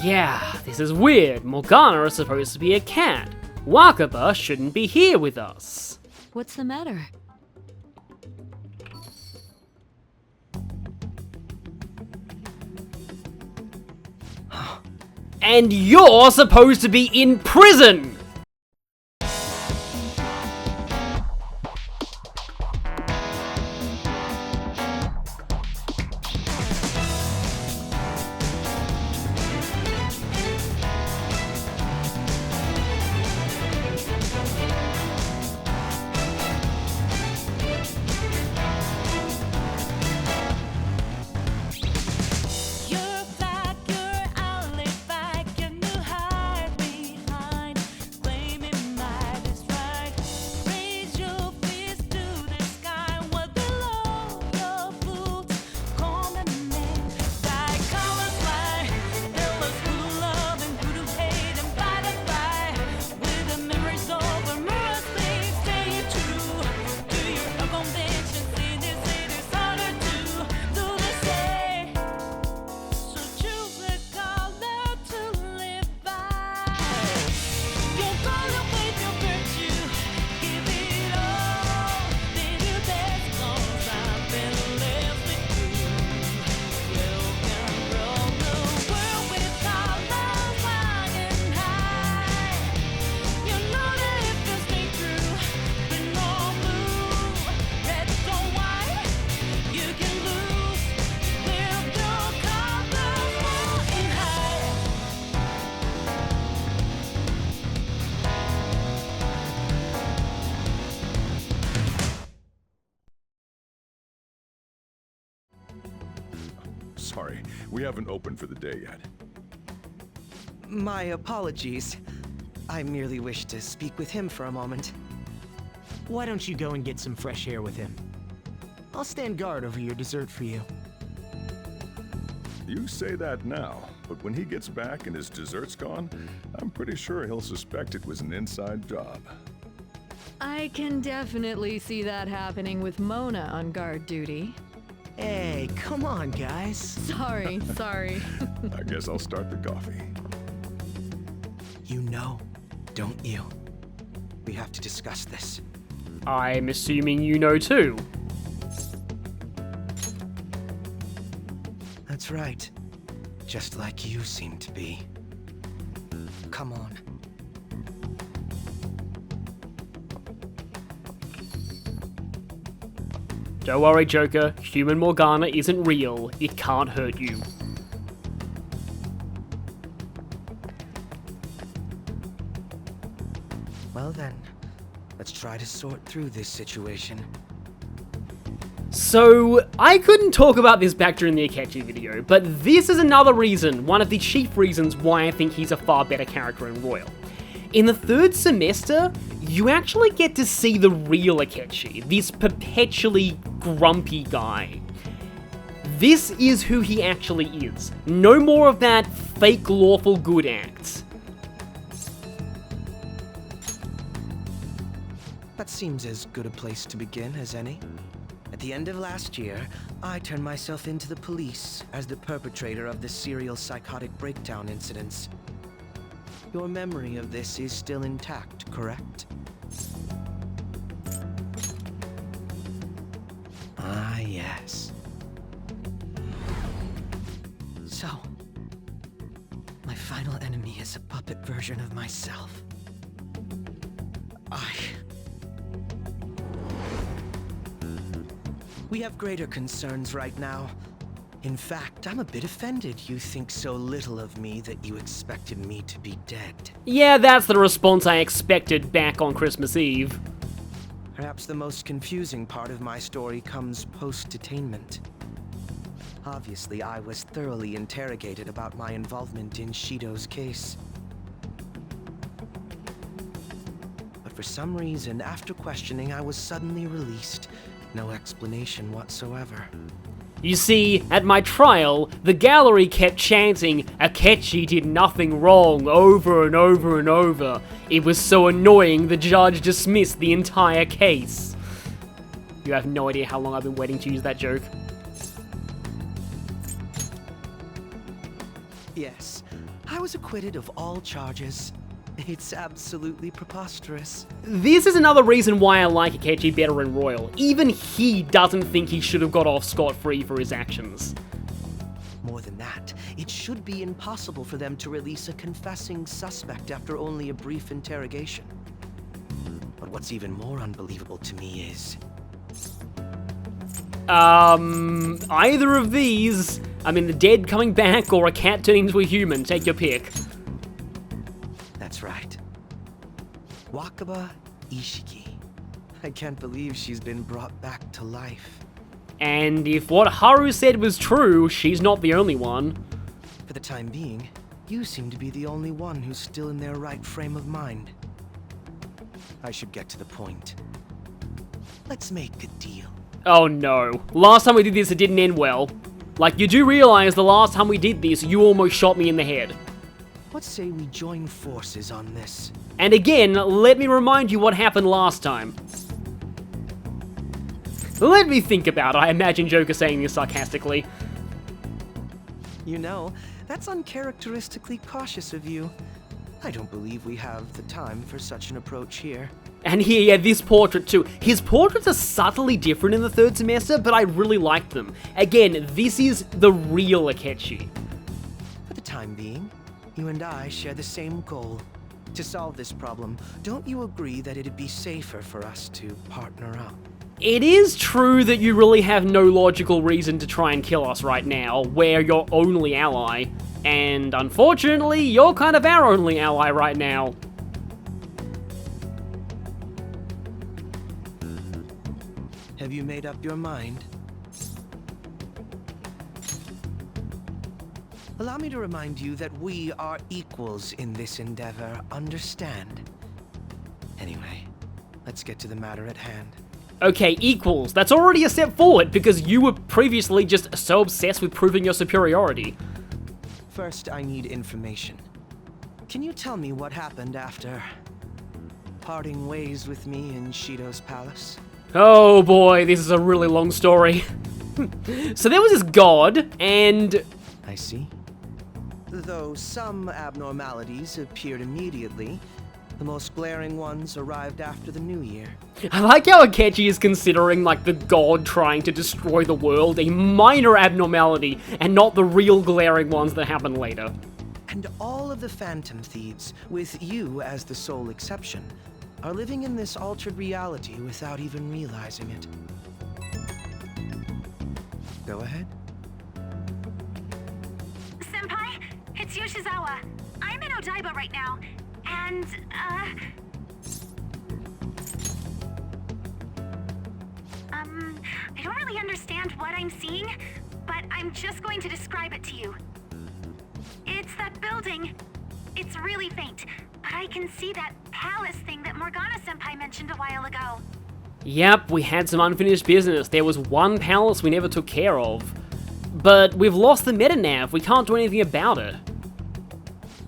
Yeah, this is weird. Morgana is supposed to be a cat. Wakaba shouldn't be here with us. What's the matter? And you're supposed to be in prison! Sorry, we haven't opened for the day yet. My apologies. I merely wish to speak with him for a moment. Why don't you go and get some fresh air with him? I'll stand guard over your dessert for you. You say that now, but when he gets back and his dessert's gone, I'm pretty sure he'll suspect it was an inside job. I can definitely see that happening with Mona on guard duty. Hey, come on, guys. Sorry. I guess I'll start the coffee. You know, don't you? We have to discuss this. I'm assuming you know too. That's right. Just like you seem to be. Come on. Don't worry, Joker. Human Morgana isn't real. It can't hurt you. Well then, let's try to sort through this situation. So, I couldn't talk about this back during the Akechi video, but this is another reason, one of the chief reasons why I think he's a far better character in Royal. In the third semester, you actually get to see the real Akechi, this perpetually grumpy guy. This is who he actually is. No more of that fake lawful good act. That seems as good a place to begin as any. At the end of last year, I turned myself into the police as the perpetrator of the serial psychotic breakdown incidents. Your memory of this is still intact, correct? Ah, yes. So, my final enemy is a puppet version of myself. We have greater concerns right now. In fact, I'm a bit offended you think so little of me that you expected me to be dead. Yeah, that's the response I expected back on Christmas Eve. Perhaps the most confusing part of my story comes post-detainment. Obviously, I was thoroughly interrogated about my involvement in Shido's case. But for some reason, after questioning, I was suddenly released. No explanation whatsoever. You see, at my trial, the gallery kept chanting, "Akechi did nothing wrong," over and over and over. It was so annoying, the judge dismissed the entire case. You have no idea how long I've been waiting to use that joke. Yes. I was acquitted of all charges. It's absolutely preposterous. This is another reason why I like Akechi better in Royal. Even he doesn't think he should have got off scot-free for his actions. More than that, it should be impossible for them to release a confessing suspect after only a brief interrogation. But what's even more unbelievable to me is... either of these. I mean, the dead coming back or a cat turning into a human, take your pick. That's right. Wakaba Ishiki. I can't believe she's been brought back to life. And if what Haru said was true, she's not the only one. For the time being, you seem to be the only one who's still in their right frame of mind. I should get to the point. Let's make a deal. Oh no. Last time we did this, it didn't end well. Like, you do realize the last time we did this, you almost shot me in the head. Let's say we join forces on this. And again, let me remind you what happened last time. Let me think about it. I imagine Joker saying this sarcastically. You know, that's uncharacteristically cautious of you. I don't believe we have the time for such an approach here. And here, yeah, this portrait too. His portraits are subtly different in the third semester, but I really like them. Again, this is the real Akechi. For the time being, you and I share the same goal. To solve this problem, don't you agree that it'd be safer for us to partner up? It is true that you really have no logical reason to try and kill us right now. We're your only ally. And unfortunately, you're kind of our only ally right now. Have you made up your mind? Allow me to remind you that we are equals in this endeavor, understand? Anyway, let's get to the matter at hand. Okay, equals. That's already a step forward, because you were previously just so obsessed with proving your superiority. First, I need information. Can you tell me what happened after parting ways with me in Shido's palace? Oh boy, this is a really long story. So there was this god, and... I see. Though some abnormalities appeared immediately, the most glaring ones arrived after the new year. I like how Akechi is considering, like, the god trying to destroy the world a minor abnormality, and not the real glaring ones that happen later. And all of the Phantom Thieves, with you as the sole exception, are living in this altered reality without even realizing it. Go ahead. Senpai, it's Yoshizawa. I'm in Odaiba right now, and, I don't really understand what I'm seeing, but I'm just going to describe it to you. It's that building. It's really faint, but I can see that palace thing that Morgana-senpai mentioned a while ago. Yep, we had some unfinished business. There was one palace we never took care of. But we've lost the meta-nav. We can't do anything about it.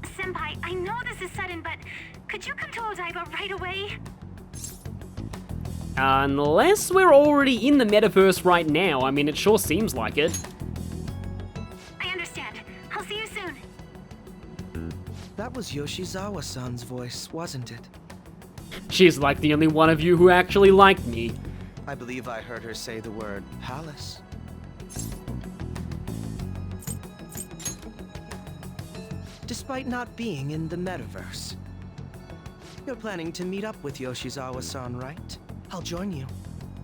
Senpai, I know this is sudden, but could you come to Odaiba right away? Unless we're already in the metaverse right now. I mean, it sure seems like it. I understand. I'll see you soon. That was Yoshizawa-san's voice, wasn't it? She's like the only one of you who actually liked me. I believe I heard her say the word palace. Despite not being in the metaverse, you're planning to meet up with Yoshizawa-san, right? I'll join you.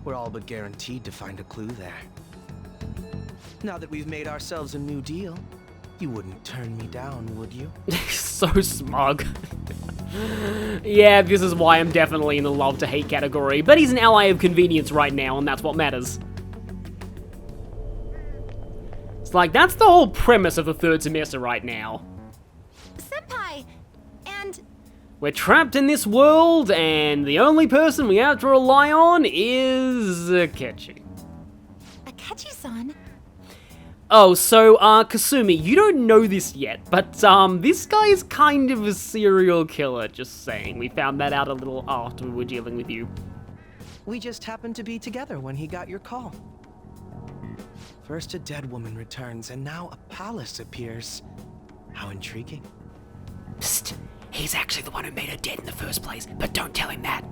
We're all but guaranteed to find a clue there. Now that we've made ourselves a new deal, you wouldn't turn me down, would you? So smug. Yeah, this is why I'm definitely in the love to hate category, but he's an ally of convenience right now, and that's what matters. It's like, that's the whole premise of the third semester right now. Senpai, and We're trapped in this world, and the only person we have to rely on is Akechi. Akechi-san. Oh, so, Kasumi, you don't know this yet, but, this guy is kind of a serial killer, just saying. We found that out a little after we were dealing with you. We just happened to be together when he got your call. First a dead woman returns, and now a palace appears. How intriguing. Psst, he's actually the one who made her dead in the first place, but don't tell him that.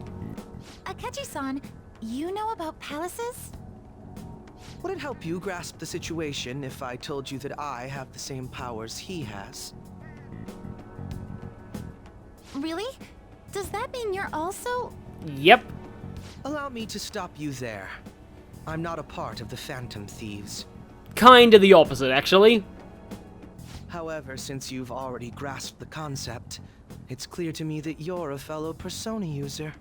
Akechi-san, you know about palaces? Would it help you grasp the situation if I told you that I have the same powers he has? Really? Does that mean you're also... Yep. Allow me to stop you there. I'm not a part of the Phantom Thieves. Kinda the opposite, actually. However, since you've already grasped the concept, it's clear to me that you're a fellow Persona user.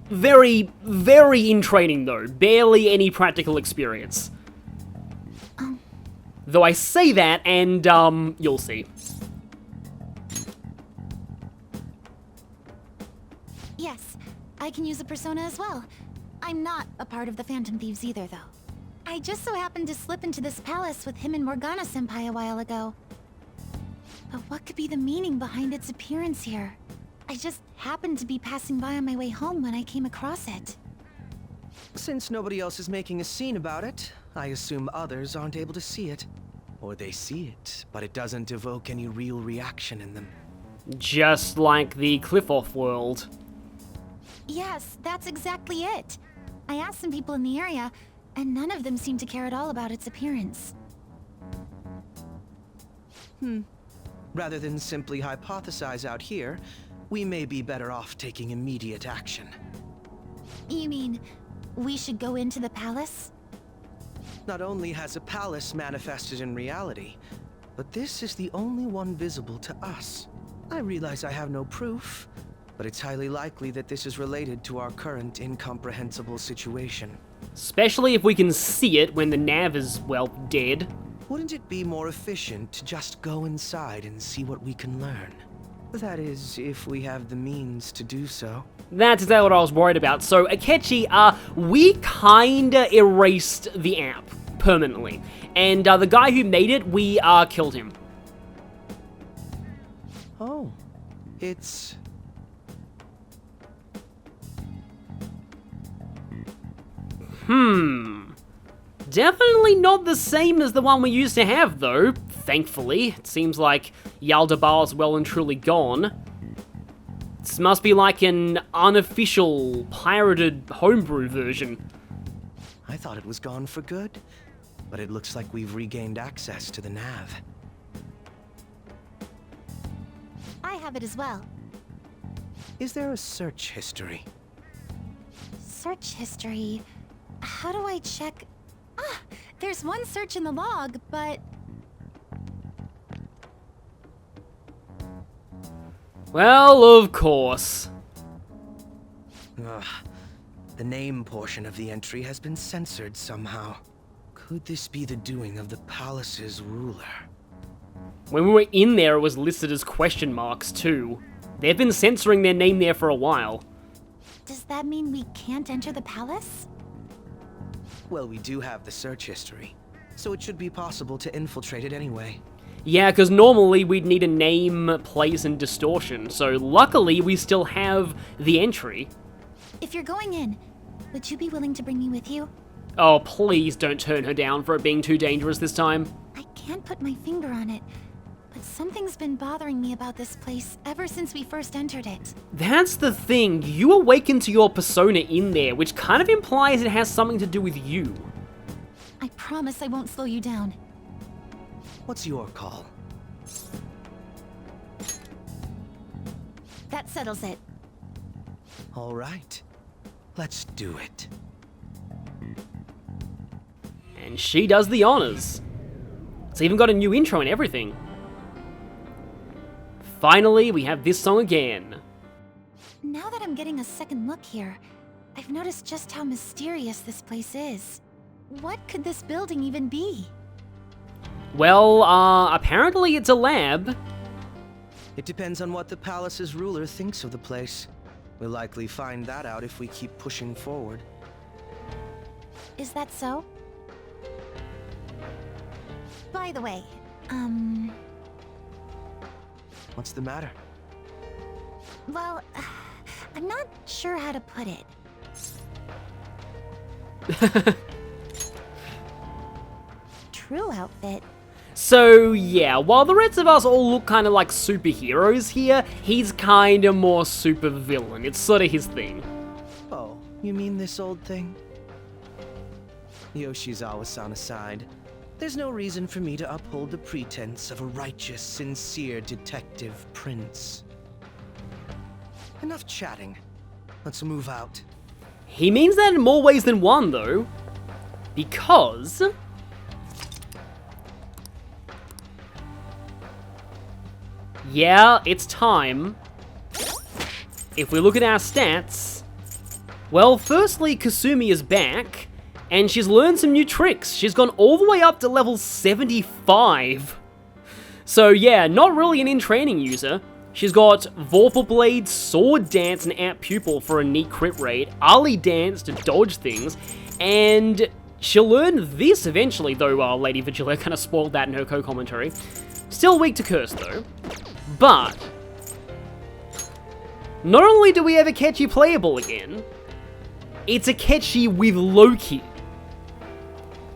Very, very in training though. Barely any practical experience. Though I say that and, you'll see. Yes, I can use a persona as well. I'm not a part of the Phantom Thieves either, though. I just so happened to slip into this palace with him and Morgana-senpai a while ago. But what could be the meaning behind its appearance here? I just happened to be passing by on my way home when I came across it. Since nobody else is making a scene about it, I assume others aren't able to see it. Or they see it, but it doesn't evoke any real reaction in them. Just like the Cliff-Off world. Yes, that's exactly it. I asked some people in the area, and none of them seemed to care at all about its appearance. Rather than simply hypothesize out here, we may be better off taking immediate action. You mean, we should go into the palace? Not only has a palace manifested in reality, but this is the only one visible to us. I realize I have no proof, but it's highly likely that this is related to our current incomprehensible situation. Especially if we can see it when the nav is, well, dead. Wouldn't it be more efficient to just go inside and see what we can learn? That is, if we have the means to do so. That's exactly what I was worried about. So, Akechi, we kinda erased the app permanently. And the guy who made it, we killed him. Oh, it's... Definitely not the same as the one we used to have, though. Thankfully, it seems like Yaldabaoth's well and truly gone. This must be like an unofficial, pirated homebrew version. I thought it was gone for good, but it looks like we've regained access to the nav. I have it as well. Is there a search history? Search history... How do I check... Ah, there's one search in the log, but... Well, of course. Ugh. The name portion of the entry has been censored somehow. Could this be the doing of the palace's ruler? When we were in there, it was listed as question marks, too. They've been censoring their name there for a while. Does that mean we can't enter the palace? Well, we do have the search history, so it should be possible to infiltrate it anyway. Yeah, because normally we'd need a name, place, and distortion, so luckily we still have the entry. If you're going in, would you be willing to bring me with you? Oh, please don't turn her down for it being too dangerous this time. I can't put my finger on it, but something's been bothering me about this place ever since we first entered it. That's the thing, you awaken to your persona in there, which kind of implies it has something to do with you. I promise I won't slow you down. What's your call? That settles it. All right, let's do it. And she does the honors. It's even got a new intro and everything. Finally, we have this song again. Now that I'm getting a second look here, I've noticed just how mysterious this place is. What could this building even be? Well, apparently it's a lab. It depends on what the palace's ruler thinks of the place. We'll likely find that out if we keep pushing forward. Is that so? By the way, What's the matter? well, I'm not sure how to put it. True outfit. So yeah, while the rest of us all look kind of like superheroes here, he's kind of more super villain. It's sort of his thing. Oh, you mean this old thing? Yoshizawa-san aside, there's no reason for me to uphold the pretense of a righteous, sincere detective prince. Enough chatting. Let's move out. He means that in more ways than one, though. Because... yeah, it's time. If we look at our stats... well, firstly, Kasumi is back, and she's learned some new tricks. She's gone all the way up to level 75. So yeah, not really an in-training user. She's got Vorpal Blade, Sword Dance, and Amp Pupil for a neat crit rate, Ali Dance to dodge things, and she'll learn this eventually, though Lady Vigila kind of spoiled that in her co-commentary. Still weak to Curse, though. But, not only do we have Akechi playable again, it's Akechi with Loki.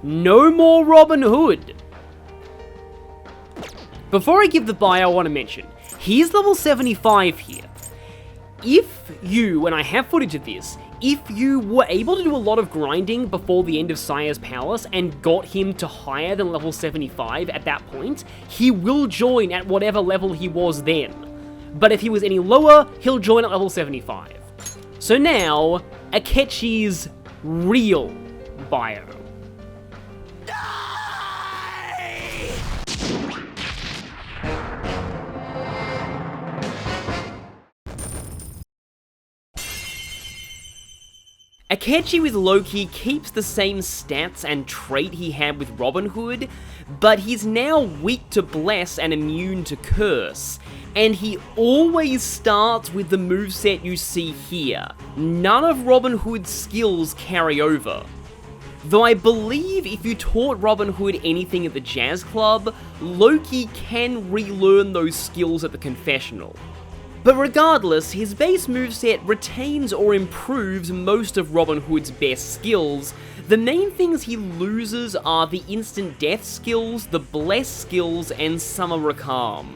No more Robin Hood. Before I give the bio, I want to mention, he's level 75 here. If you, and I have footage of this, if you were able to do a lot of grinding before the end of Saya's Palace and got him to higher than level 75 at that point, he will join at whatever level he was then. But if he was any lower, he'll join at level 75. So now, Akechi's real bio. Akechi with Loki keeps the same stats and trait he had with Robin Hood, but he's now weak to Bless and immune to Curse. And he always starts with the moveset you see here. None of Robin Hood's skills carry over. Though I believe if you taught Robin Hood anything at the Jazz Club, Loki can relearn those skills at the confessional. But regardless, his base moveset retains or improves most of Robin Hood's best skills. The main things he loses are the instant death skills, the bless skills, and Summer Rakam.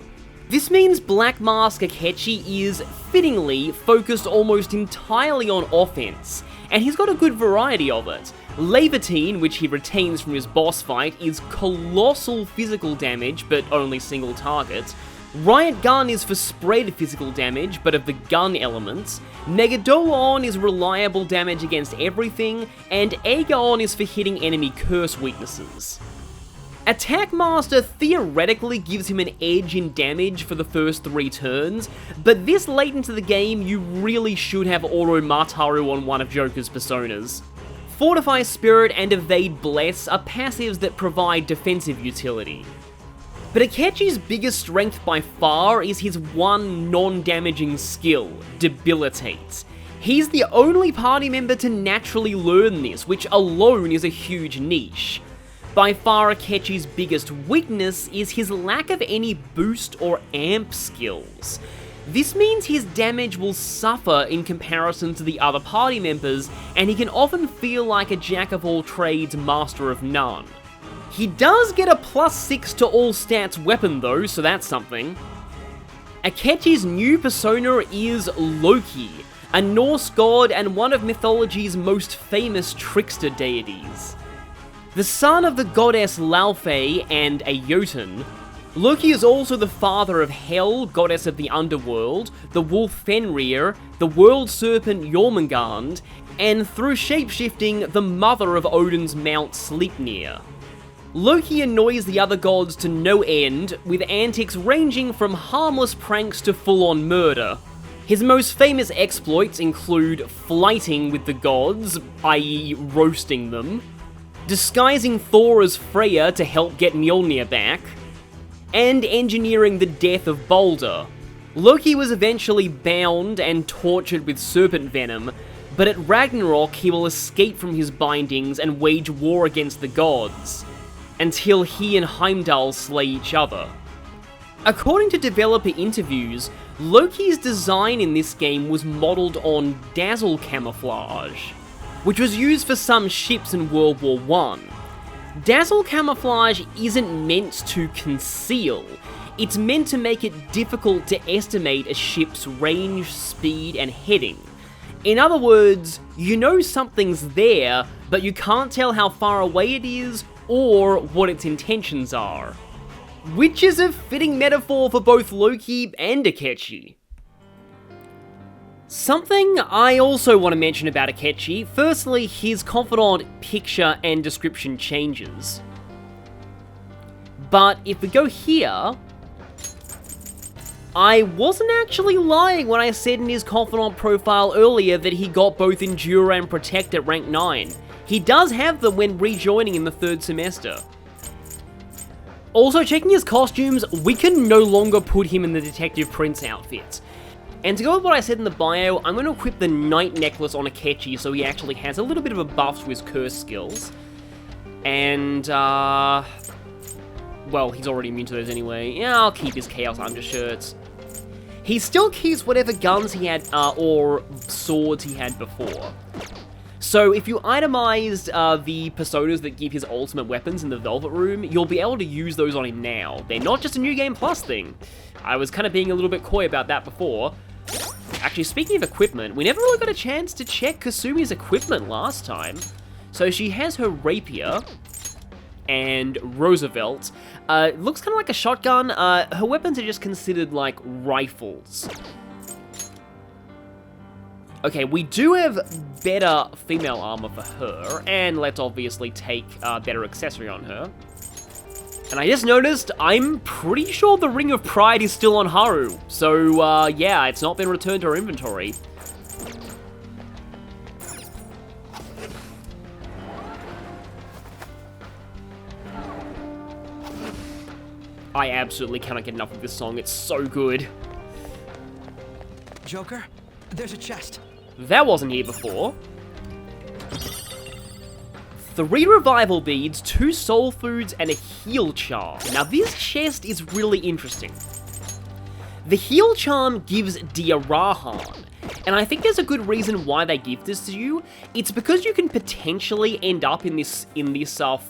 This means Black Mask Akechi is, fittingly, focused almost entirely on offense, and he's got a good variety of it. Levitine, which he retains from his boss fight, is colossal physical damage, but only single target. Riot Gun is for spread physical damage, but of the gun elements. Megadolon is reliable damage against everything, and Aegon is for hitting enemy curse weaknesses. Attack Master theoretically gives him an edge in damage for the first 3 turns, but this late into the game you really should have Oro Mataru on one of Joker's personas. Fortify Spirit and Evade Bless are passives that provide defensive utility. But Akechi's biggest strength by far is his one non-damaging skill, Debilitate. He's the only party member to naturally learn this, which alone is a huge niche. By far Akechi's biggest weakness is his lack of any boost or amp skills. This means his damage will suffer in comparison to the other party members, and he can often feel like a jack-of-all-trades, master of none. He does get a +6 to all stats weapon though, so that's something. Akechi's new persona is Loki, a Norse god and one of mythology's most famous trickster deities. The son of the goddess Laufey and a Jotun, Loki is also the father of Hel, goddess of the underworld, the wolf Fenrir, the world serpent Jormungand, and through shapeshifting, the mother of Odin's Mount Sleipnir. Loki annoys the other gods to no end, with antics ranging from harmless pranks to full-on murder. His most famous exploits include flighting with the gods, i.e. roasting them, disguising Thor as Freya to help get Mjolnir back, and engineering the death of Balder. Loki was eventually bound and tortured with serpent venom, but at Ragnarok he will escape from his bindings and wage war against the gods, until he and Heimdall slay each other. According to developer interviews, Loki's design in this game was modelled on dazzle camouflage, which was used for some ships in World War I. Dazzle camouflage isn't meant to conceal. It's meant to make it difficult to estimate a ship's range, speed, and heading. In other words, you know something's there, but you can't tell how far away it is or what its intentions are. Which is a fitting metaphor for both Loki and Akechi. Something I also want to mention about Akechi, firstly, his confidant picture and description changes. But if we go here, I wasn't actually lying when I said in his confidant profile earlier that he got both Endure and Protect at rank 9. He does have them when rejoining in the 3rd semester. Also, checking his costumes, we can no longer put him in the Detective Prince outfit. And to go with what I said in the bio, I'm going to equip the Night Necklace on Akechi so he actually has a little bit of a buff to his curse skills. And, well, he's already immune to those anyway. Yeah, I'll keep his Chaos Undershirts. He still keeps whatever guns he had, or swords he had before. So if you itemized the personas that give his ultimate weapons in the Velvet Room, you'll be able to use those on him now. They're not just a New Game Plus thing. I was kind of being a little bit coy about that before. Actually, speaking of equipment, we never really got a chance to check Kasumi's equipment last time. So she has her rapier and Roosevelt. Looks kind of like a shotgun. Her weapons are just considered like rifles. Okay, we do have better female armor for her, and let's obviously take better accessory on her. And I just noticed, I'm pretty sure the Ring of Pride is still on Haru, so yeah, it's not been returned to her inventory. I absolutely cannot get enough of this song, it's so good. Joker, there's a chest. That wasn't here before. 3 revival beads, 2 soul foods, and a heal charm. Now this chest is really interesting. The heal charm gives Diarahan, and I think there's a good reason why they give this to you. It's because you can potentially end up in this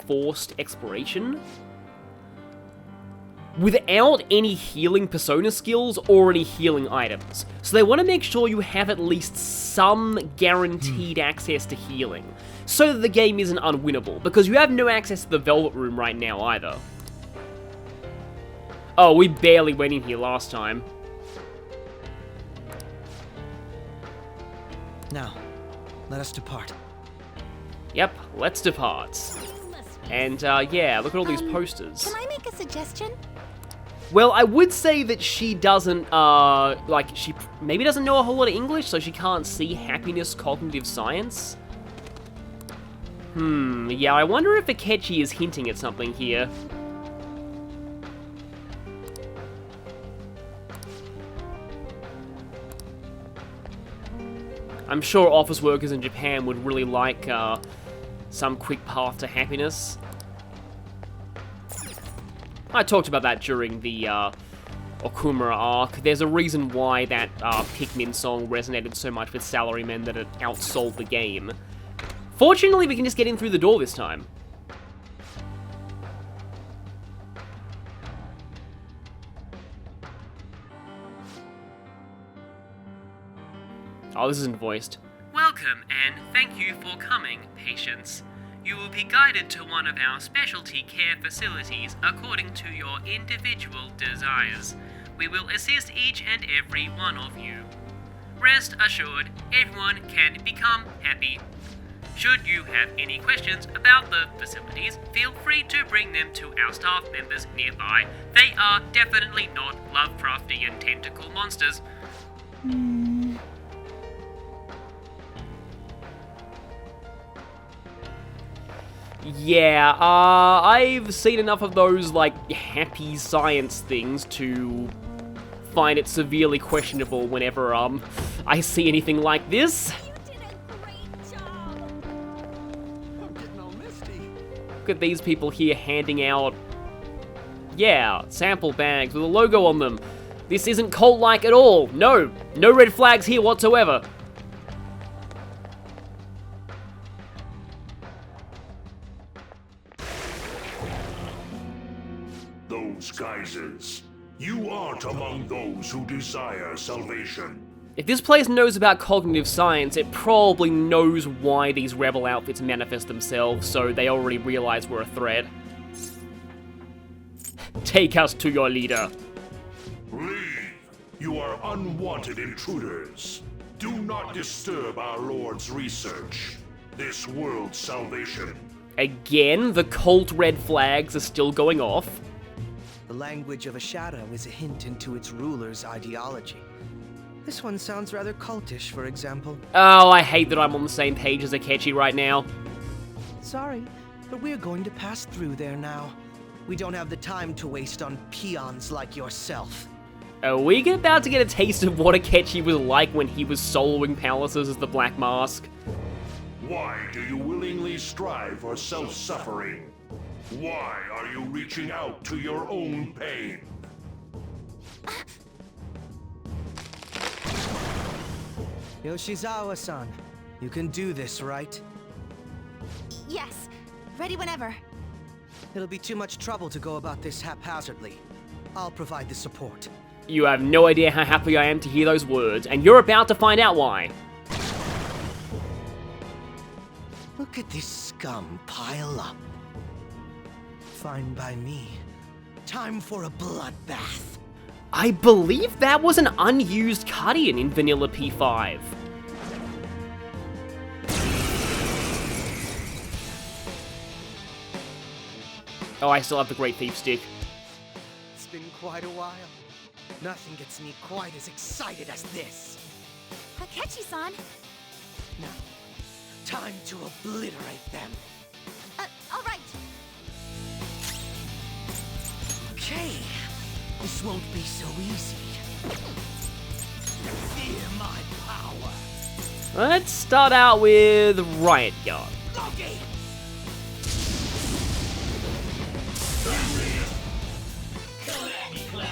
forced exploration without any healing persona skills or any healing items. So they want to make sure you have at least some guaranteed access to healing, so that the game isn't unwinnable, because you have no access to the Velvet Room right now either. Oh, we barely went in here last time. Now, let us depart. Yep, let's depart. And yeah, look at all these posters. Can I make a suggestion? Well, I would say that she doesn't, she maybe doesn't know a whole lot of English, so she can't see happiness cognitive science. Yeah, I wonder if Akechi is hinting at something here. I'm sure office workers in Japan would really like, some quick path to happiness. I talked about that during the Okumura arc. There's a reason why that Pikmin song resonated so much with salarymen that it outsold the game. Fortunately, we can just get in through the door this time. Oh, this isn't voiced. Welcome, and thank you for coming, patients. You will be guided to one of our specialty care facilities according to your individual desires. We will assist each and every one of you. Rest assured, everyone can become happy. Should you have any questions about the facilities, feel free to bring them to our staff members nearby. They are definitely not Lovecraftian tentacle monsters. Yeah, I've seen enough of those, like, happy science things to find it severely questionable whenever, I see anything like this. You did a great job. I'm getting all misty. Look at these people here handing out, yeah, sample bags with a logo on them. This isn't cult-like at all. No red flags here whatsoever. prizes. You aren't among those who desire salvation. If this place knows about cognitive science, it probably knows why these rebel outfits manifest themselves, so they already realize we're a threat. Take us to your leader. Leave. You are unwanted intruders. Do not disturb our Lord's research. This world's salvation. Again, the cult red flags are still going off. The language of a shadow is a hint into its ruler's ideology. This one sounds rather cultish, for example. Oh, I hate that I'm on the same page as Akechi right now. Sorry, but we're going to pass through there now. We don't have the time to waste on peons like yourself. Are we about to get a taste of what Akechi was like when he was soloing palaces as the Black Mask? Why do you willingly strive for self-suffering? Why are you reaching out to your own pain? Yoshizawa-san, you can do this, right? Yes, ready whenever. It'll be too much trouble to go about this haphazardly. I'll provide the support. You have no idea how happy I am to hear those words, and you're about to find out why. Look at this scum pile up. Fine by me. Time for a bloodbath. I believe that was an unused cut-in in Vanilla P5. Oh, I still have the Great Thief Stick. It's been quite a while. Nothing gets me quite as excited as this. Akechi-san. Now, time to obliterate them. All right. Okay, this won't be so easy. Fear my power. Let's start out with Riot Guard. Loki!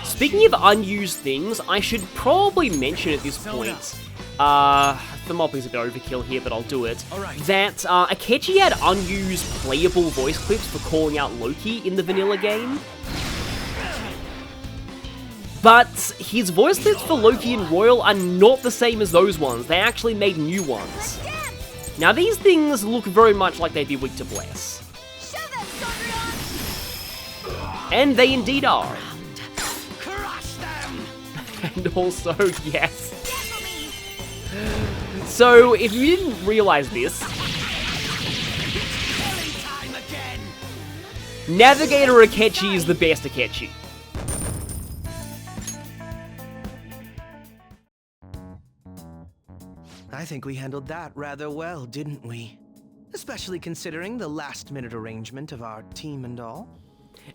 Speaking of unused things, I should probably mention at this point, Thermopyla's a bit overkill here, but I'll do it, that Akechi had unused playable voice clips for calling out Loki in the vanilla game. But his voice clips for Loki and Royal are not the same as those ones, they actually made new ones. Now these things look very much like they'd be weak to Bless. And they indeed are. And also, yes. So, if you didn't realize this, Navigator Akechi is the best Akechi. I think we handled that rather well, didn't we? Especially considering the last-minute arrangement of our team and all.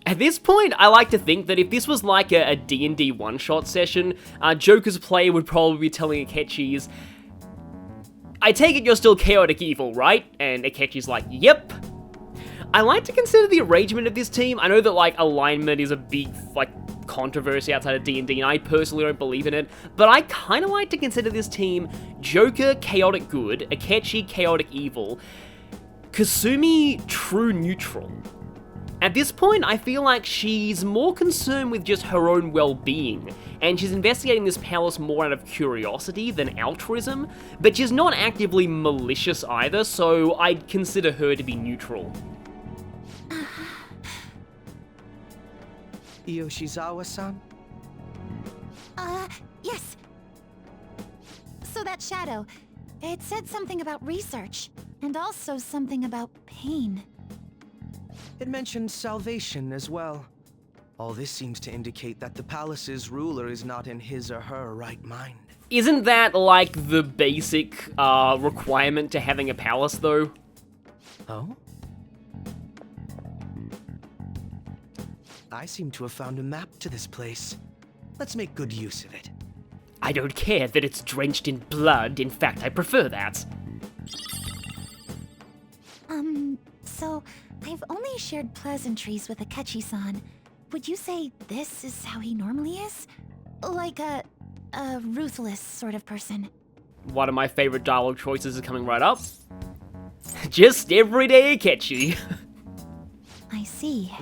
At this point, I like to think that if this was like a D&D one-shot session, Joker's player would probably be telling Akechi's, I take it you're still chaotic evil, right? And Akechi's like, yep. I like to consider the arrangement of this team. I know that, like, alignment is a big, like, controversy outside of D&D, and I personally don't believe in it, but I kind of like to consider this team Joker, chaotic good, Akechi, chaotic evil, Kasumi, true neutral. At this point, I feel like she's more concerned with just her own well-being, and she's investigating this palace more out of curiosity than altruism, but she's not actively malicious either, so I'd consider her to be neutral. Yoshizawa-san? Yes. So that shadow, it said something about research, and also something about pain. It mentioned salvation as well. All this seems to indicate that the palace's ruler is not in his or her right mind. Isn't that like the basic requirement to having a palace, though? Oh? I seem to have found a map to this place. Let's make good use of it. I don't care that it's drenched in blood. In fact, I prefer that. So I've only shared pleasantries with Akechi-san. Would you say this is how he normally is? Like a ruthless sort of person? One of my favorite dialogue choices is coming right up. Just everyday Akechi. I see.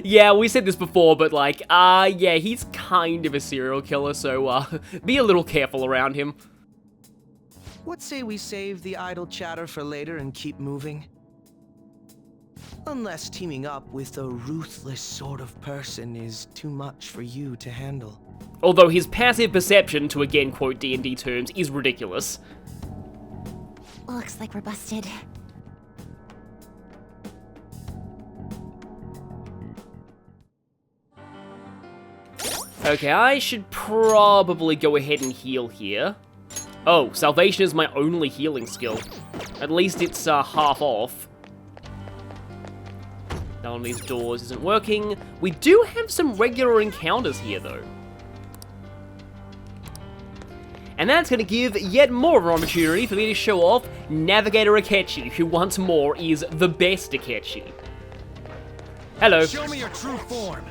Yeah, we said this before, but like, yeah, he's kind of a serial killer, so, be a little careful around him. What say we save the idle chatter for later and keep moving? Unless teaming up with a ruthless sort of person is too much for you to handle. Although his passive perception, to again quote D&D terms, is ridiculous. Looks like we're busted. Okay, I should probably go ahead and heal here. Oh, salvation is my only healing skill. At least it's half off. None of these doors isn't working. We do have some regular encounters here, though. And that's going to give yet more of an opportunity for me to show off Navigator Akechi, who once more is the best Akechi. Hello. Show me your true form.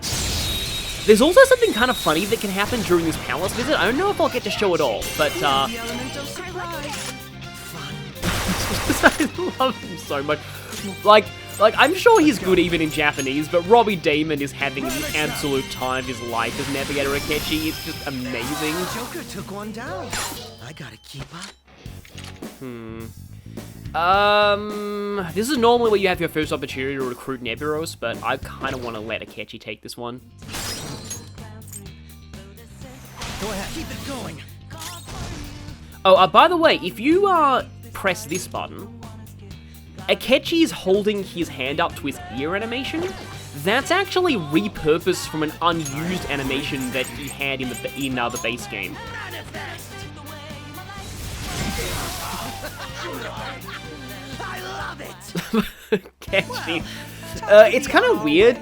There's also something kind of funny that can happen during this palace visit. I don't know if I'll get to show it all, but The element of surprise. I love him so much. Like, I'm sure he's good even in Japanese, but Robbie Damon is having the absolute time of his life as Navigator Akechi. It's just amazing. Joker took one down. I gotta keep up. This is normally where you have your first opportunity to recruit Neburos, but I kind of want to let Akechi take this one. Go ahead, keep it going. Oh, by the way, if you press this button, Akechi is holding his hand up to his ear animation. That's actually repurposed from an unused animation that he had in the base game. I love it. Akechi. It's kind of weird.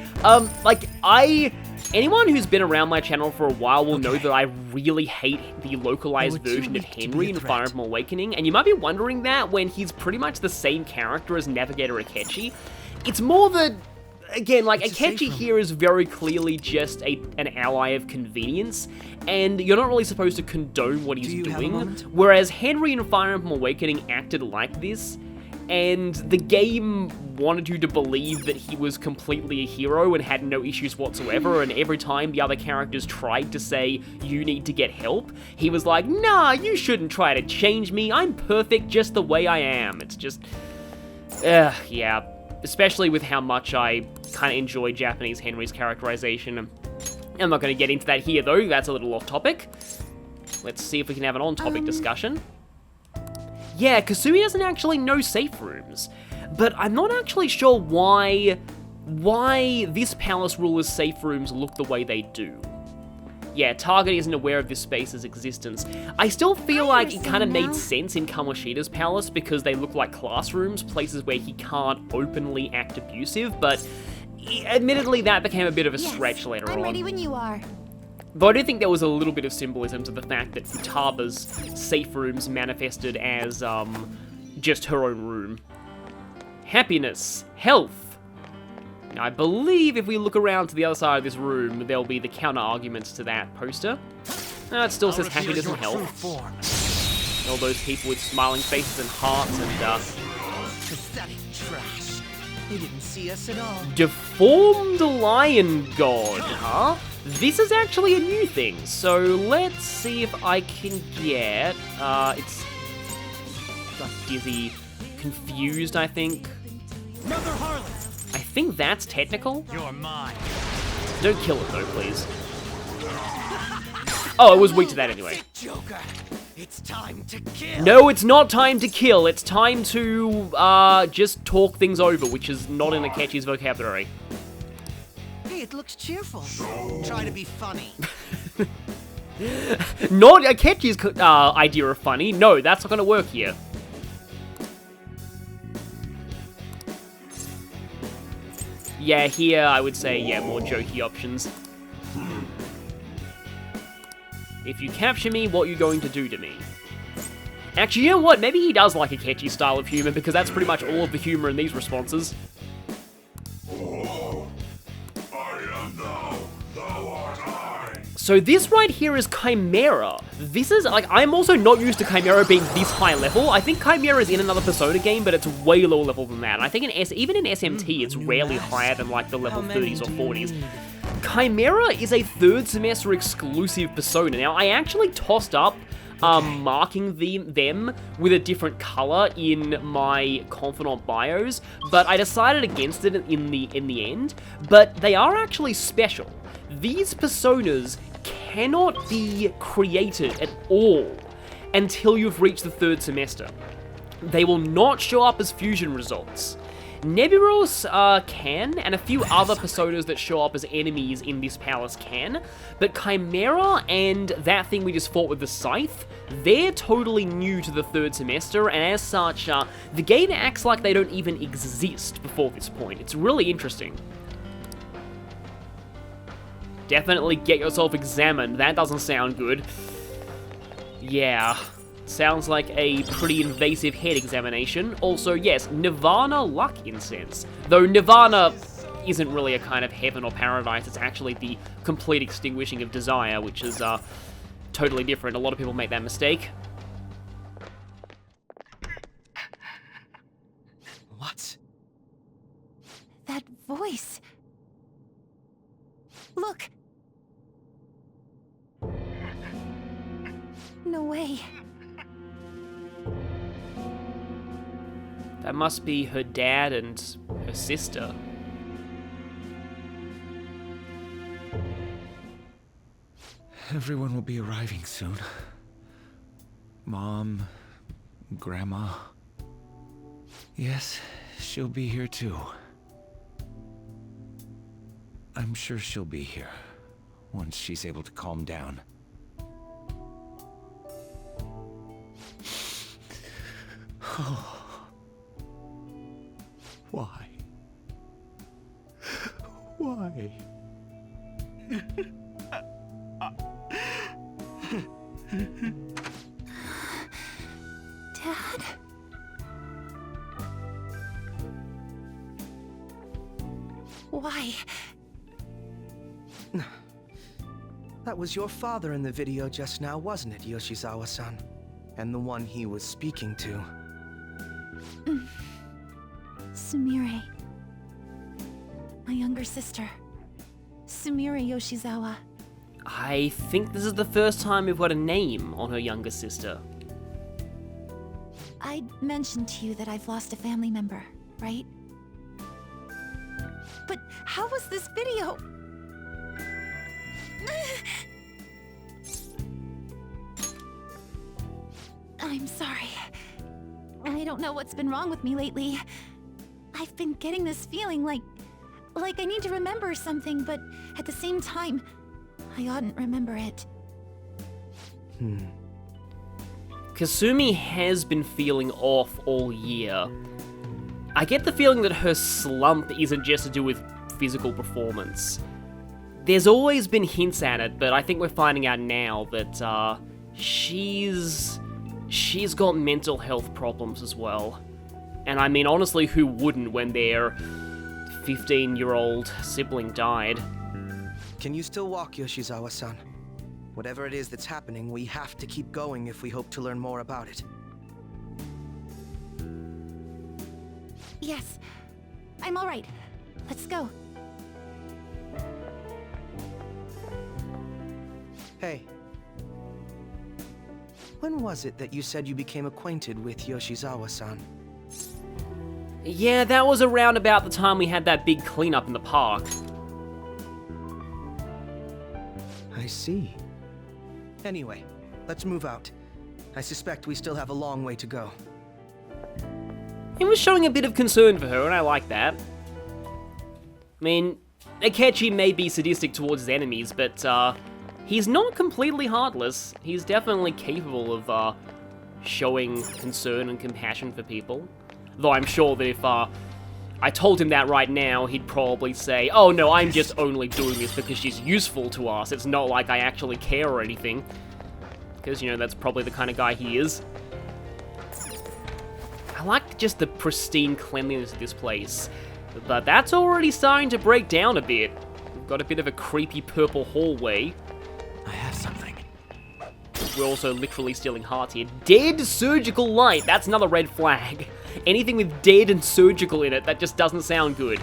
Anyone who's been around my channel for a while will know that I really hate the localized version of Henry in Fire Emblem Awakening, and you might be wondering that when he's pretty much the same character as Navigator Akechi. It's more that, again, like, Akechi here is very clearly just an ally of convenience, and you're not really supposed to condone what he's doing, whereas Henry in Fire Emblem Awakening acted like this, and the game wanted you to believe that he was completely a hero and had no issues whatsoever, and every time the other characters tried to say, you need to get help, he was like, nah, you shouldn't try to change me, I'm perfect just the way I am. It's just, yeah, especially with how much I kind of enjoy Japanese Henry's characterization. I'm not going to get into that here though, that's a little off topic. Let's see if we can have an on-topic discussion. Yeah, Kasumi doesn't actually know safe rooms, but I'm not actually sure why this palace ruler's safe rooms look the way they do. Yeah, Target isn't aware of this space's existence. I still feel like it kind of made sense in Kamoshida's palace because they look like classrooms, places where he can't openly act abusive, but admittedly that became a bit of a stretch later on. I'm ready when you are. Though I do think there was a little bit of symbolism to the fact that Futaba's safe rooms manifested as, just her own room. Happiness. Health. Now, I believe if we look around to the other side of this room, there'll be the counter-arguments to that poster. It still says happiness and health. All those people with smiling faces and hearts and, Pathetic trash. They didn't see us at all. Deformed Lion God, huh? This is actually a new thing, so let's see if I can get, it's got Dizzy confused, I think. Mother Harley, I think that's technical. you're mine. Don't kill it though, please. Oh, it was weak to that anyway. Joker, it's time to kill. No, it's not time to kill, it's time to, just talk things over, which is not in Akechi's vocabulary. Hey, it looks cheerful. Try to be funny. Not Akechi's idea of funny. No, that's not gonna work here. Yeah, here I would say, yeah, more jokey options. If you capture me, what are you going to do to me? Actually, you know what? Maybe he does like Akechi's style of humor, because that's pretty much all of the humor in these responses. So this right here is Chimera. This is, like, I'm also not used to Chimera being this high level. I think Chimera is in another Persona game, but it's way lower level than that. And I think even in SMT, it's rarely higher than, like, the level 30s or 40s. Chimera is a third semester exclusive Persona. Now, I actually tossed up marking them with a different color in my Confidant bios, but I decided against it in the end. But they are actually special. These personas cannot be created at all until you've reached the third semester. They will not show up as fusion results. Nebulos can, and a few other personas that show up as enemies in this palace can, but Chimera and that thing we just fought with the Scythe, they're totally new to the third semester, and as such, the game acts like they don't even exist before this point. It's really interesting. Definitely get yourself examined. That doesn't sound good. Yeah. Sounds like a pretty invasive head examination. Also, yes, Nirvana luck incense. Though Nirvana isn't really a kind of heaven or paradise, it's actually the complete extinguishing of desire, which is totally different. A lot of people make that mistake. What? That voice. Look. No way. That must be her dad and her sister. Everyone will be arriving soon. Mom, Grandma. Yes, she'll be here too. I'm sure she'll be here once she's able to calm down. Why? Why? Dad? Why? That was your father in the video just now, wasn't it, Yoshizawa-san? And the one he was speaking to. Sumire. My younger sister. Sumire Yoshizawa. I think this is the first time we've got a name on her younger sister. I mentioned to you that I've lost a family member, right? But how was this video? I'm sorry. I don't know what's been wrong with me lately. I've been getting this feeling like I need to remember something, but at the same time, I oughtn't remember it. Kasumi has been feeling off all year. I get the feeling that her slump isn't just to do with physical performance. There's always been hints at it, but I think we're finding out now that she's got mental health problems as well. And I mean, honestly, who wouldn't when their 15-year-old sibling died? Can you still walk, Yoshizawa-san? Whatever it is that's happening, we have to keep going if we hope to learn more about it. Yes, I'm all right. Let's go. Hey. When was it that you said you became acquainted with Yoshizawa-san? Yeah, that was around about the time we had that big cleanup in the park. I see. Anyway, let's move out. I suspect we still have a long way to go. He was showing a bit of concern for her, and I like that. I mean, Akechi may be sadistic towards his enemies, but he's not completely heartless. He's definitely capable of showing concern and compassion for people. Though I'm sure that if I told him that right now, he'd probably say, oh no, I'm just only doing this because she's useful to us. It's not like I actually care or anything. Because, you know, that's probably the kind of guy he is. I like just the pristine cleanliness of this place. But that's already starting to break down a bit. We've got a bit of a creepy purple hallway. something. We're also literally stealing hearts here. Dead surgical light. That's another red flag. Anything with dead and surgical in it, that just doesn't sound good.